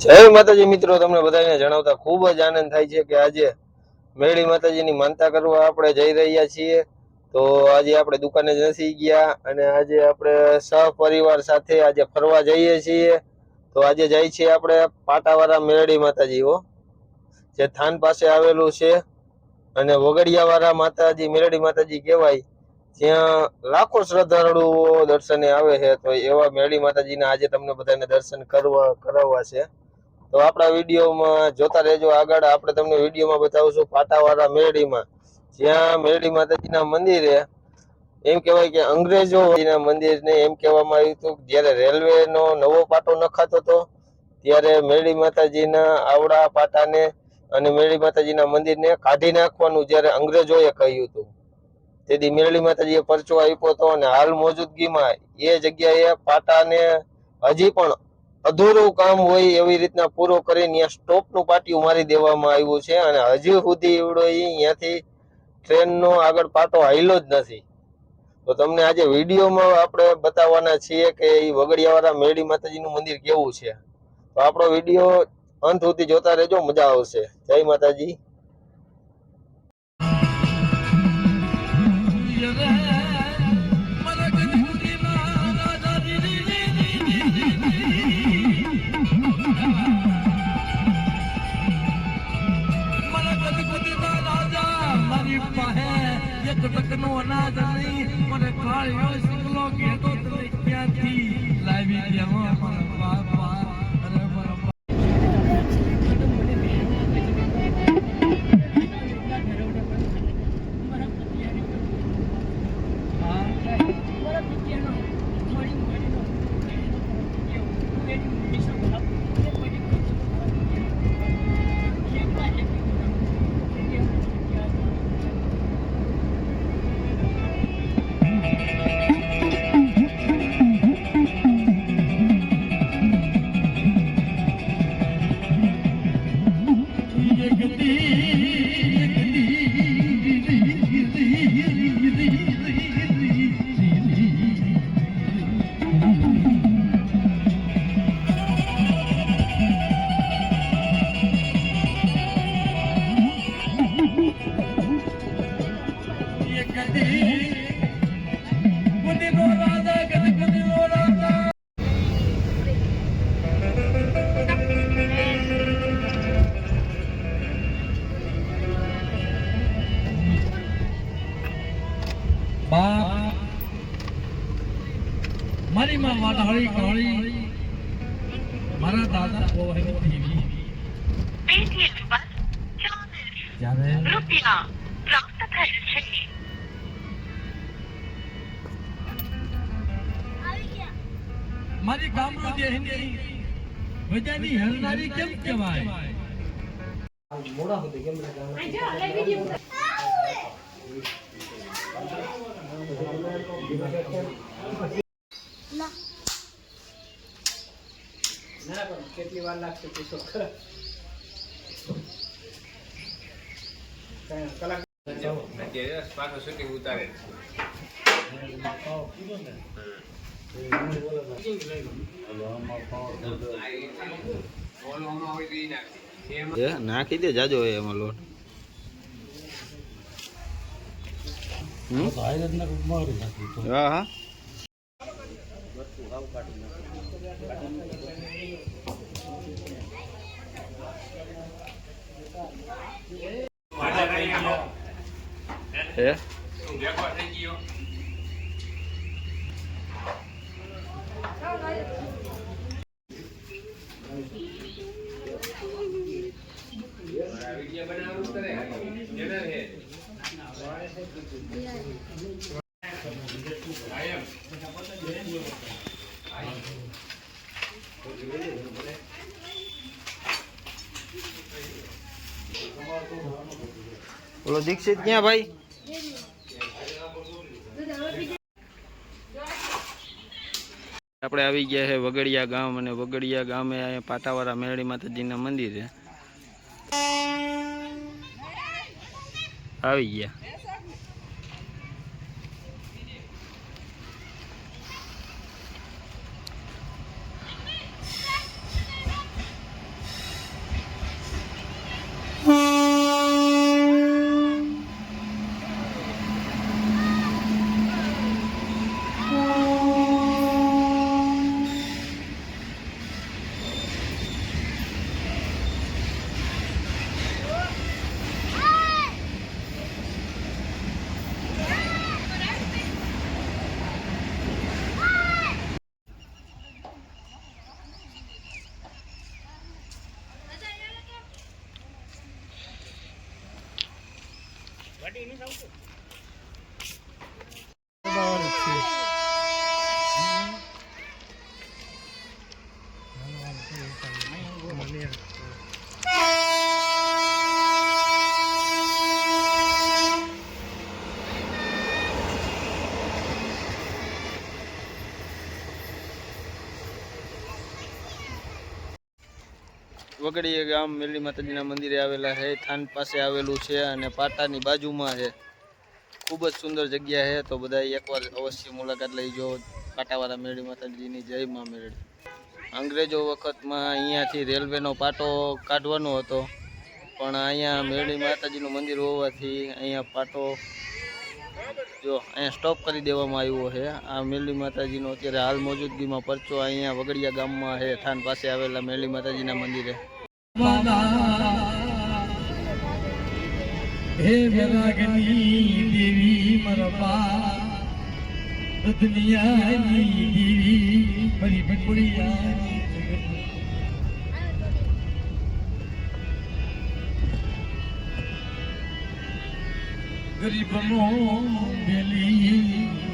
જય માતાજી મિત્રો, તમને બધાને જણાવતા ખૂબ જ આનંદ થાય છે કે આજે મેળી માતાજીની માનતા કરવા આપણે જઈ રહ્યા છીએ। તો આજે આપણે દુકાને જ નથી ગયા અને આજે આપણે સહપરિવાર સાથે આજે ફરવા જઈએ છીએ। તો આજે જાય છીએ આપણે પાટાવાળા મેળી માતાજીઓ જે થાન પાસે આવેલું છે અને વગડિયાવાળા માતાજી મેળી માતાજી કહેવાય, જ્યાં લાખો શ્રદ્ધાળુઓ દર્શને આવે છે। તો એવા મેળી માતાજીના આજે તમને બધાને દર્શન કરાવવા છે। તો આપણા વિડીયોમાં જોતા રહેજો। આગળ આપણે તમને વિડીયોમાં બતાવશું પાટાવાળા મેળીમાં, જ્યાં મેળી માતાજીના મંદિરે એમ કહેવાય કે અંગ્રેજો ના મંદિરને એમ કહેવામાં આવ્યું હતું જ્યારે રેલવેનો નવો પાટો નખાતો હતો ત્યારે મેળી માતાજીના આવડા પાટાને અને મેળી માતાજીના મંદિરને કાઢી નાખવાનું જ્યારે અંગ્રેજોએ કહ્યું હતું, તેથી મેળી માતાજીએ પરચો આપ્યો હતો અને હાલ મોજૂદગીમાં એ જગ્યાએ પાટાને હજી પણ અધૂરું કામ હોય એવી રીતના પૂરો કરીને ત્યાં સ્ટોપનું પાટિયું મારી દેવામાં આવ્યું છે અને હજી સુધી એવડો અહીંયાથી ટ્રેનનો આગળ પાટો હાલ્યો જ નથી। તો તમને આજે વિડીયોમાં આપણે બતાવવાના છીએ કે એ વગડિયાવાળા મેળી માતાજીનું મંદિર કેવું છે। તો આપણો વિડીયો અંત સુધી જોતા રહેજો, મજા આવશે। જય માતાજી। મારી માં વાળાળી કાળી મારા દાદા ઓહરી દેવી પેટીએમ પર જ્યારે રૂપિયા પ્રાપ્ત થયેલ છે। મારી ગામનો જે હિન્દી વજાની હરનારી કેમ કહેવાય? મોડા હોતે કેમ લગાવ આજો અલે વિડિયો ના પણ કેટલી વાર લાગશે પૂછો ખરા? કલાક અત્યારે પાછો શૂટિંગ ઉતારે નાખી દે જાજો એમાં લોટ। હા હા બોલો દીક્ષિત ક્યાં ભાઈ? આપણે આવી ગયા છે વગડિયા ગામ અને વગડિયા ગામે પાટાવાળા મેળી માતાજીના મંદિરે આવી ગયા। વગડીએ ગામ મેરડી માતાજીના મંદિરે આવેલા છે, થાન પાસે આવેલું છે અને પાટાની બાજુમાં છે. ખૂબ જ સુંદર જગ્યા છે, તો બધા એકવાર અવશ્ય મુલાકાત લઈજો. પાટાવાળા મેરડી માતાજીની જય માં મેરડી. અંગ્રેજો વખતમાં અહીંયાથી રેલવેનો પાટો કાઢવાનો હતો, પણ અહીંયા મેરડી માતાજીનું મંદિર હોવાથી અહીંયા પાટો જો અહીંયા સ્ટોપ કરી દેવામાં આવ્યો છે. આ મેરડી માતાજીનો અત્યારે હાલ મોજૂદગીમાં પરચો અહીંયા વગડિયા ગામમાં છે, થાન પાસે આવેલા મેરડી માતાજીના મંદિરે. હે વિરાગની દેવી મરબા, દુનિયાની દેવી મારી બકુડિયા, ગરીબનો બેલી